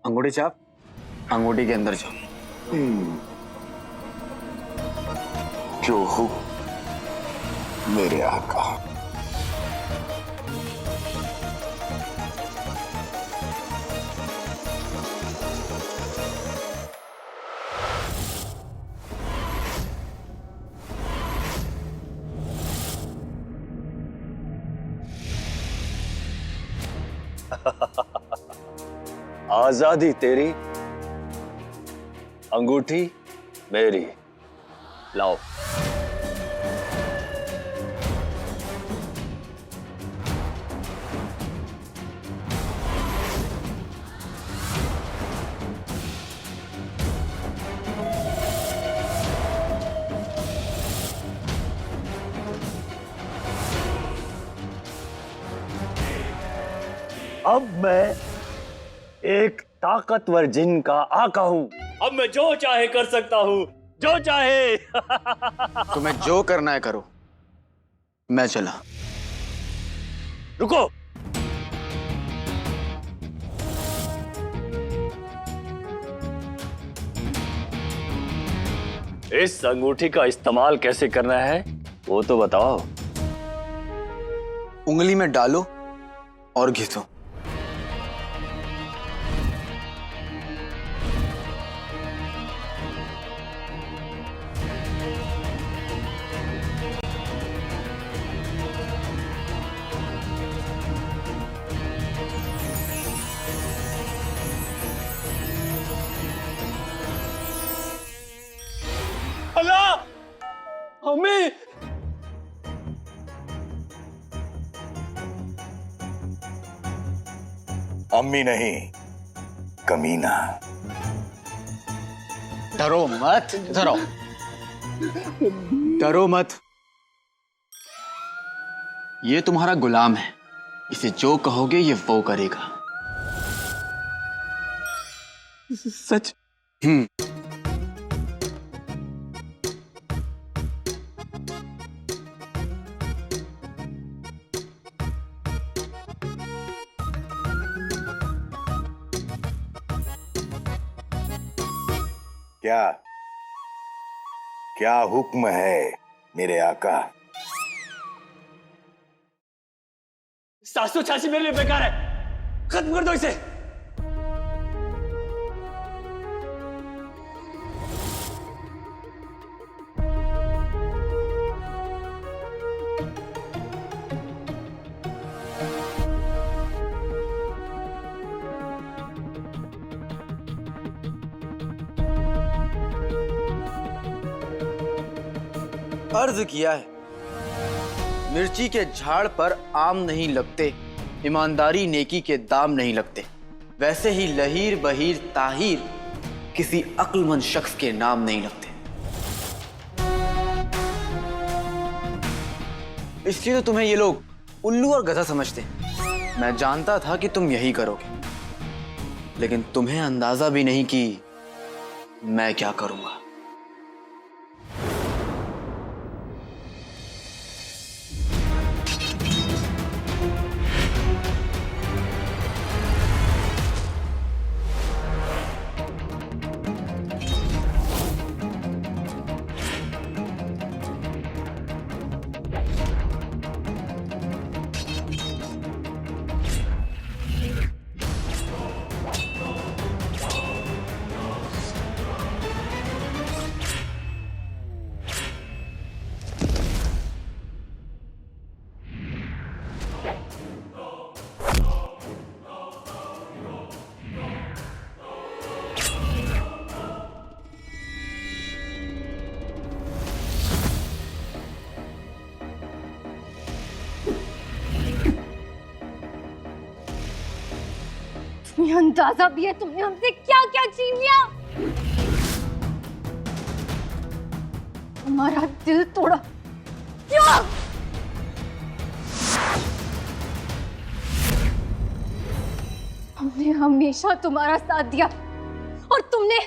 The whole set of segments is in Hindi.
अंगूठी छाप, अंगूठी के अंदर जाओ। जो हुक्म मेरे आका। आजादी तेरी, अंगूठी मेरी। लाओ। अब मैं एक ताकतवर जिन का आका हूं। अब मैं जो चाहे कर सकता हूं, जो चाहे। तुम्हें जो करना है करो, मैं चला। रुको। इस अंगूठी का इस्तेमाल कैसे करना है वो तो बताओ। उंगली में डालो और घिसो। अल्लाह, हमें अम्मी नहीं, कमीना। डरो मत, डरो डरो मत। ये तुम्हारा गुलाम है, इसे जो कहोगे ये वो करेगा। सच? क्या क्या हुक्म है मेरे आका? 786 मेरे लिए बेकार है, खत्म कर दो इसे। अर्ज किया है, मिर्ची के झाड़ पर आम नहीं लगते, ईमानदारी नेकी के दाम नहीं लगते। वैसे ही लहीर बहीर ताहिर किसी अक्लमंद शख्स के नाम नहीं लगते। इसलिए तो तुम्हें ये लोग उल्लू और गधा समझते हैं। मैं जानता था कि तुम यही करोगे, लेकिन तुम्हें अंदाजा भी नहीं कि मैं क्या करूंगा। तुम्हें अंदाजा भी है तुमने हमसे क्या क्या छीन लिया। हमारा दिल तोड़ा। क्या? हमने हमेशा तुम्हारा साथ दिया और तुमने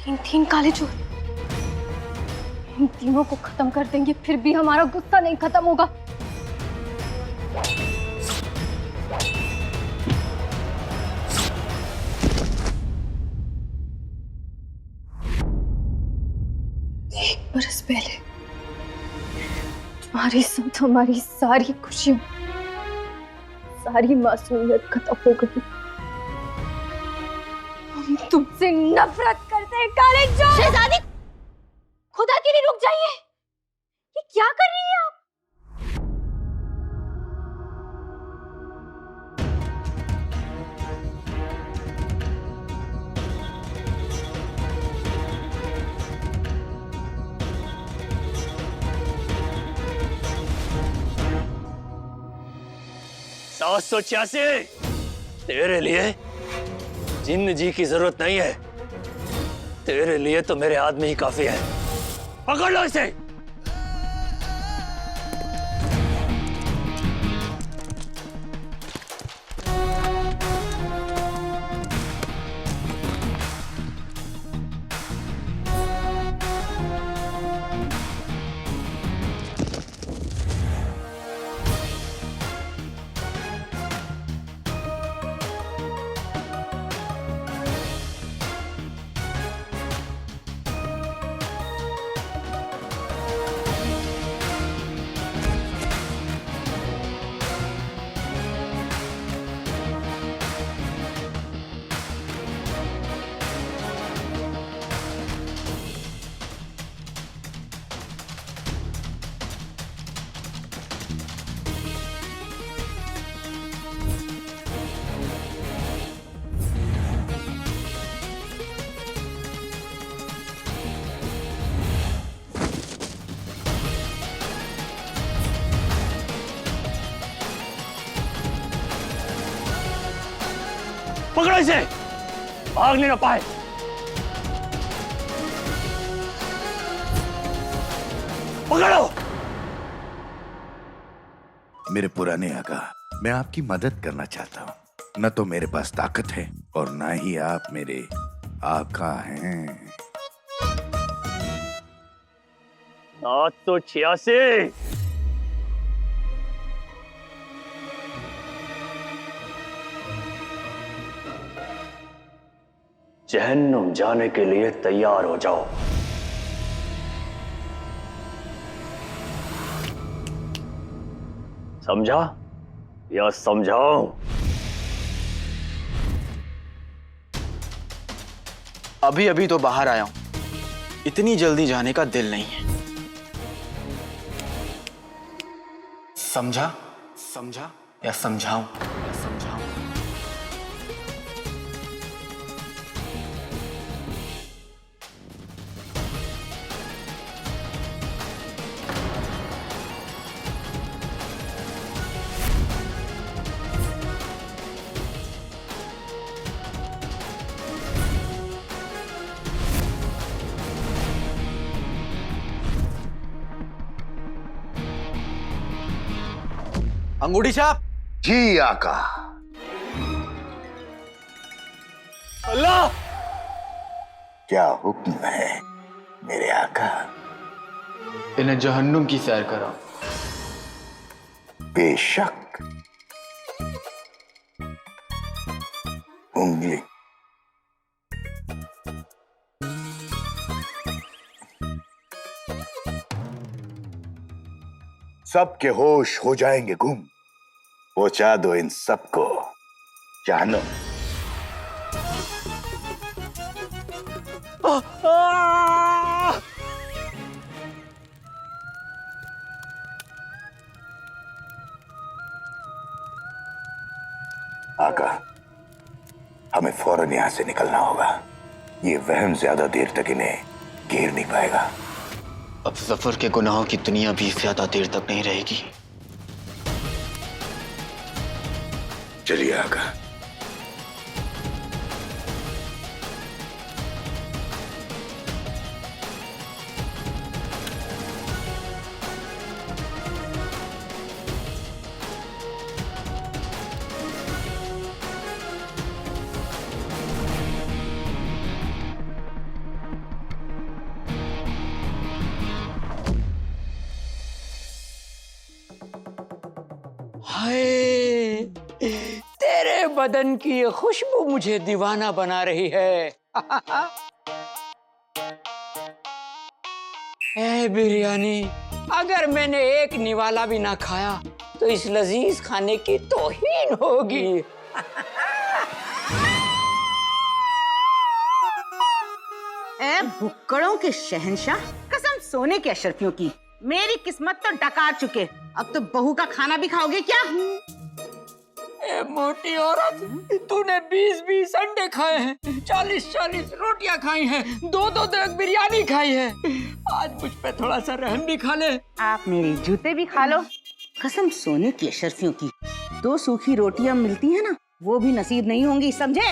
तीन तीन काले चोर, इन तीनों को खत्म कर देंगे, फिर भी हमारा गुस्सा नहीं खत्म होगा। एक बरस पहले तुम्हारी साथ हमारी सारी खुशियां, सारी मासूमियत खत्म हो गई। हम तुमसे नफरत करते हैं काले चोर। शहजादी, खुदा के लिए रुक जाइए। ये क्या कर रही है आप? सात सौ छियासी, तेरे लिए जिन्न जी की जरूरत नहीं है, तेरे लिए तो मेरे आदमी ही काफी है। पकड़ लो इसे। पकड़ो इसे, भागने ना पाए। पकड़ो। मेरे पुराने आका, मैं आपकी मदद करना चाहता हूँ। न तो मेरे पास ताकत है और न ही आप मेरे आका हैं। 786। जहन्नुम जाने के लिए तैयार हो जाओ। समझा या समझाओ? अभी अभी तो बाहर आया हूं, इतनी जल्दी जाने का दिल नहीं है। समझा? समझा या समझाऊं? अंगूठी छाप। जी आका। अल्लाह, क्या हुक्म है मेरे आका? इन्हें जहन्नुम की सैर कराओ। बेशक। उंगली। सबके होश हो जाएंगे गुम। पहुंचा दो इन सबको जहन्नुम। आका, हमें फौरन यहां से निकलना होगा। ये वहम ज्यादा देर तक इन्हें घेर नहीं पाएगा। अब जफर के गुनाहों की दुनिया भी ज्यादा देर तक नहीं रहेगी। चलिए आका। बदन की ये खुशबू मुझे दीवाना बना रही है। ए बिरयानी, अगर मैंने एक निवाला भी ना खाया तो इस लजीज खाने की तौहीन होगी। ए भुक्कड़ों के शहंशाह, कसम सोने के अशरफियों की, मेरी किस्मत तो डकार चुके। अब तो बहू का खाना भी खाओगे क्या? ए मोटी औरत, तूने 20-20 अंडे खाए हैं, 40-40 रोटियां खाई हैं, 2-2 देग बिरयानी खाई है। आज मुझ पे थोड़ा सा रहम भी खा ले। आप मेरी जूते भी खा लो। कसम सोने की अशरफियों की, 2 सूखी रोटियां मिलती है ना, वो भी नसीब नहीं होंगी, समझे?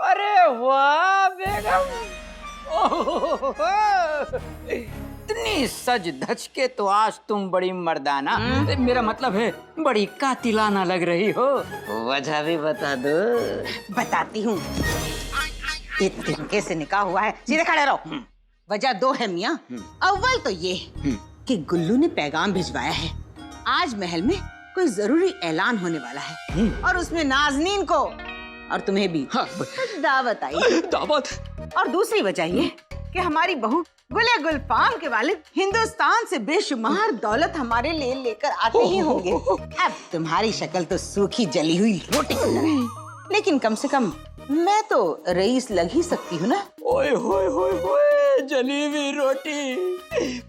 अरे वाह बेगम, इतनी सज धज के तो आज तुम बड़ी मर्दाना, मेरा मतलब है बड़ी कातिलाना लग रही हो। वजह भी बता दो। बताती हूँ। एक तरीके से निकाह हुआ है, सीधे खड़े रहो। वजह 2 है मियाँ। अव्वल तो ये कि गुल्लू ने पैगाम भिजवाया है, आज महल में कोई जरूरी ऐलान होने वाला है और उसमें नाज़नीन को और तुम्हें भी दावत आई। दावत? और दूसरी वजह ये कि हमारी बहू गुले गुलफाम के वालिद हिंदुस्तान से बेशुमार दौलत हमारे लिए लेकर आते ही होंगे। अब तुम्हारी शक्ल तो सूखी जली हुई रोटी की तरह है, लेकिन कम से कम मैं तो रईस लग ही सकती हूँ ना। ओए होए होए होए, जली हुई रोटी,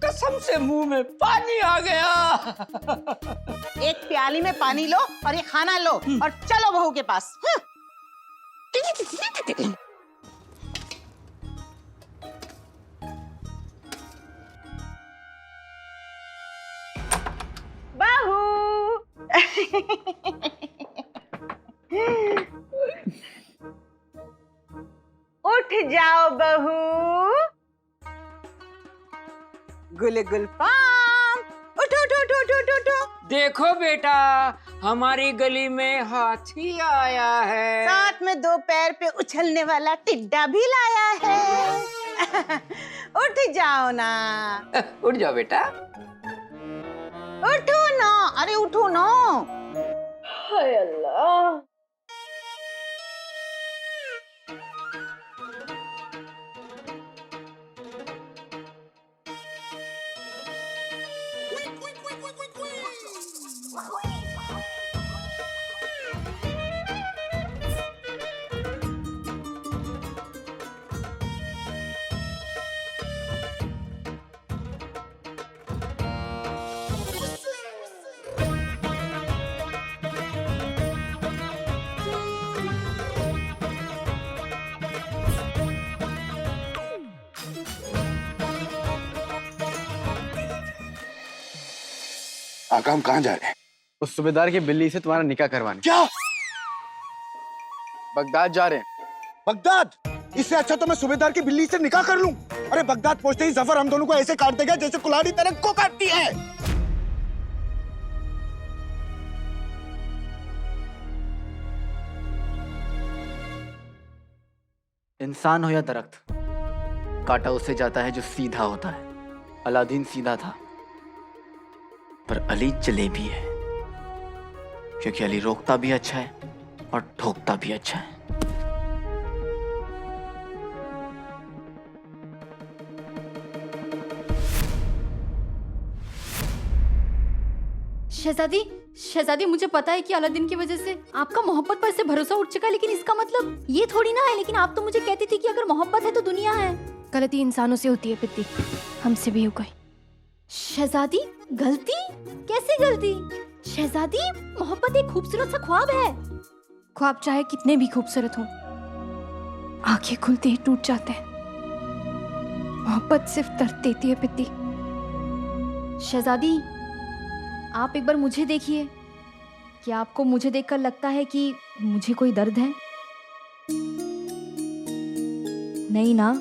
कसम से मुंह में पानी आ गया। एक प्याली में पानी लो और ये खाना लो और चलो बहू के पास। बहू उठ जाओ बहू। गुल गुलफाम, उठो उठो उठो उठो उठो उठो। देखो बेटा, हमारी गली में हाथी आया है, साथ में 2 पैर पे उछलने वाला टिड्डा भी लाया है। उठ जाओ ना। उठ जाओ बेटा। उठो ना, अरे उठो ना। हाय अल्लाह। आका, हम कहाँ जा रहे हैं? उस सूबेदार की बिल्ली से तुम्हारा निकाह करवाने। क्या? बगदाद जा रहे हैं। बगदाद? इससे अच्छा तो मैं सूबेदार की बिल्ली से निकाह कर लूं। अरे बगदाद पहुंचते ही जफर हम दोनों को ऐसे काट देगा जैसे कुल्हाड़ी तरक को काटती है। इंसान हो या दरख्त, काटा उसे जाता है जो सीधा होता है। अलादीन सीधा था, पर अली जलेबी है, क्योंकि अली रोकता भी अच्छा है और ठोकता भी अच्छा है। शहजादी, शहजादी, मुझे पता है कि अलादीन की वजह से आपका मोहब्बत पर से भरोसा उठ चुका है, लेकिन इसका मतलब ये थोड़ी ना है। लेकिन आप तो मुझे कहती थी कि अगर मोहब्बत है तो दुनिया है। गलती इंसानों से होती है पित्ती, हमसे भी हो गई। शहजादी, गलती? कैसे गलती? शहजादी, मोहब्बत एक खूबसूरत सा ख्वाब है। ख्वाब चाहे कितने भी खूबसूरत हों, आंखें खुलते ही टूट जाते हैं। मोहब्बत सिर्फ दर्द देती है पित्ती। शहजादी, आप एक बार मुझे देखिए। क्या आपको मुझे देखकर लगता है कि मुझे कोई दर्द है? नहीं ना,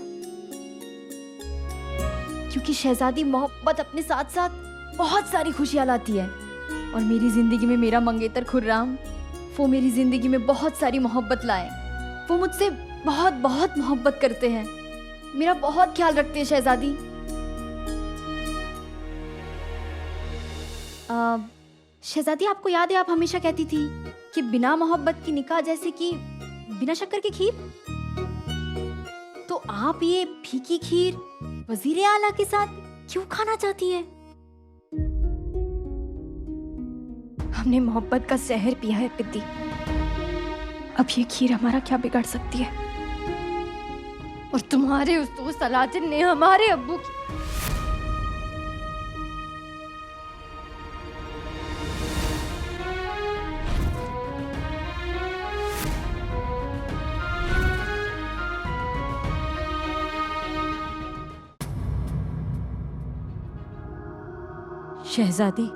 क्योंकि शहजादी, मोहब्बत अपने साथ साथ बहुत सारी खुशियां लाती है। और मेरी जिंदगी में मेरा मंगेतर खुर्राम, वो मेरी जिंदगी में बहुत सारी मोहब्बत लाए। वो मुझसे बहुत बहुत मोहब्बत करते हैं, मेरा बहुत ख्याल रखते हैं शहजादी। शहजादी, आपको याद है आप हमेशा कहती थी कि बिना मोहब्बत की निकाह जैसे कि बिना शक्कर की खीर। तो आप ये फीकी खीर वजीर आला के साथ क्यों खाना चाहती है? हमने मोहब्बत का जहर पिया है पिद्दी। अब ये खीर हमारा क्या बिगाड़ सकती है? और तुम्हारे उस दोस्त अलादीन ने हमारे अब्बू की शहजादी,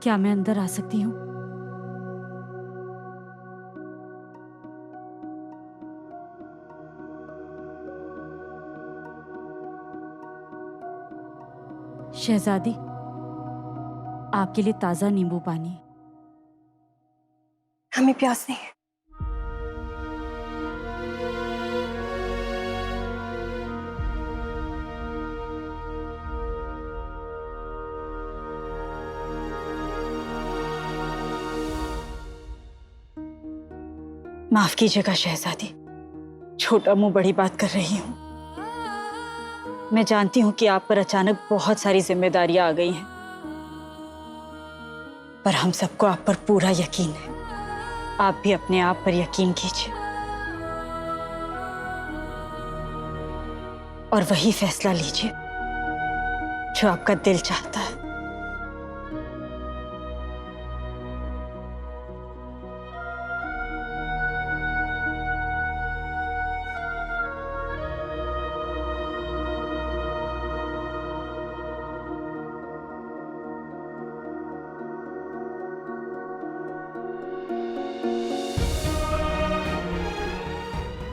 क्या मैं अंदर आ सकती हूँ? शहजादी, आपके लिए ताजा नींबू पानी। हमें प्यास नहीं है। माफ कीजिएगा शहजादी, छोटा मुंह बड़ी बात कर रही हूँ। मैं जानती हूँ कि आप पर अचानक बहुत सारी जिम्मेदारियां आ गई हैं, पर हम सबको आप पर पूरा यकीन है। आप भी अपने आप पर यकीन कीजिए और वही फैसला लीजिए जो आपका दिल चाहता है।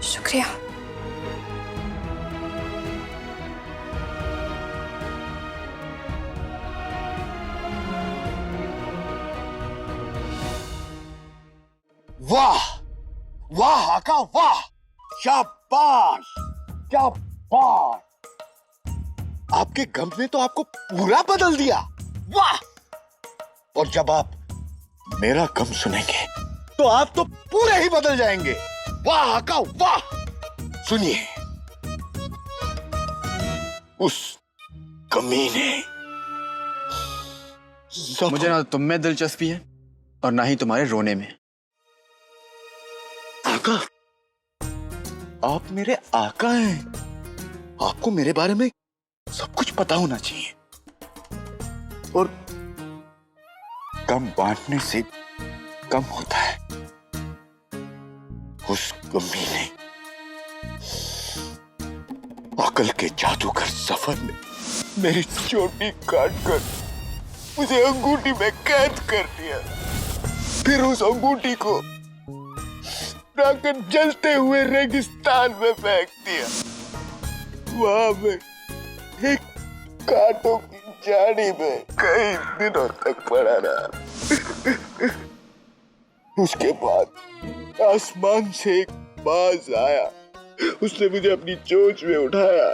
शुक्रिया। वाह वाह आका वाह, शाबाश शाबाश। आपके गम ने तो आपको पूरा बदल दिया। वाह। और जब आप मेरा गम सुनेंगे तो आप तो पूरे ही बदल जाएंगे। वाह आका वाह। सुनिए, उस कमीने मुझे ना तुम में दिलचस्पी है और ना ही तुम्हारे रोने में। आका, आप मेरे आका हैं। आपको मेरे बारे में सब कुछ पता होना चाहिए। और कम बांटने से कम होता है। उस कमीने अकल के जादूगर सफर में मेरी चोटी काटकर मुझे अंगूठी में कैद कर दिया। फिर उस अंगूठी को उठाकर जलते हुए रेगिस्तान में फेंक दिया। वहां में एक कांटों की झाड़ी में कई दिनों तक पड़ा रहा। उसके बाद आसमान से एक बाज आया। उसने मुझे अपनी चोंच में उठाया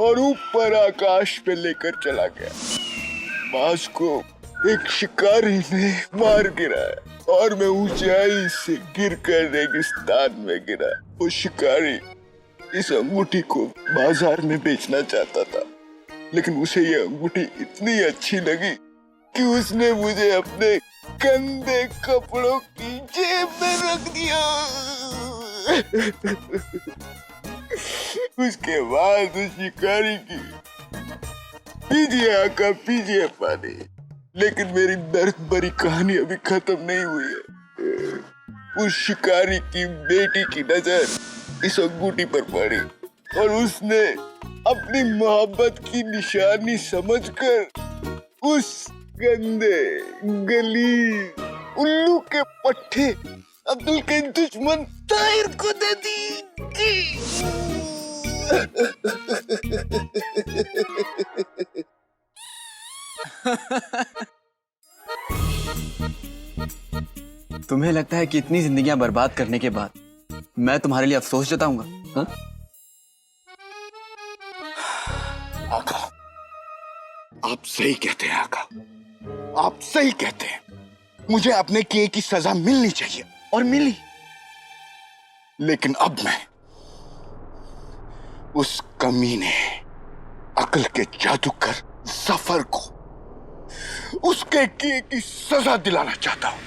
और ऊपर आकाश पे लेकर चला गया। बाज को एक शिकारी ने मार गिराया और मैं ऊंचाई से गिरकर रेगिस्तान में गिरा। वो शिकारी इस अंगूठी को बाजार में बेचना चाहता था, लेकिन उसे ये अंगूठी इतनी अच्छी लगी कि उसने मुझे अपने गंदे कपड़ों की जेब में रख दिया। उसके बाद उस शिकारी की पीजिए आका पीजिए पानी। लेकिन मेरी दर्द भरी कहानी अभी खत्म नहीं हुई है। उस शिकारी की बेटी की नजर इस अंगूठी पर पड़ी और उसने अपनी मोहब्बत की निशानी समझकर उस गंदे गली उल्लू के पट्टे अब्दुल के दुश्मन ताहिर को दे दी। तुम्हें लगता है कि इतनी जिंदगियां बर्बाद करने के बाद मैं तुम्हारे लिए अफसोस जताऊंगा? हाँ? आका, आप आप सही कहते हैं आका, आप सही कहते हैं। मुझे अपने किए की सजा मिलनी चाहिए और मिली। लेकिन अब मैं उस कमीने अकल के जादूगर जफर को उसके किए की सजा दिलाना चाहता हूं।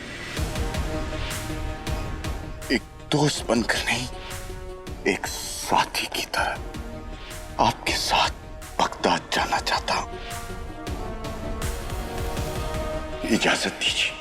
एक दोस्त बनकर नहीं, एक साथी की तरह आपके साथ बगदाद जाना चाहता हूं। इजाजत दीजिए।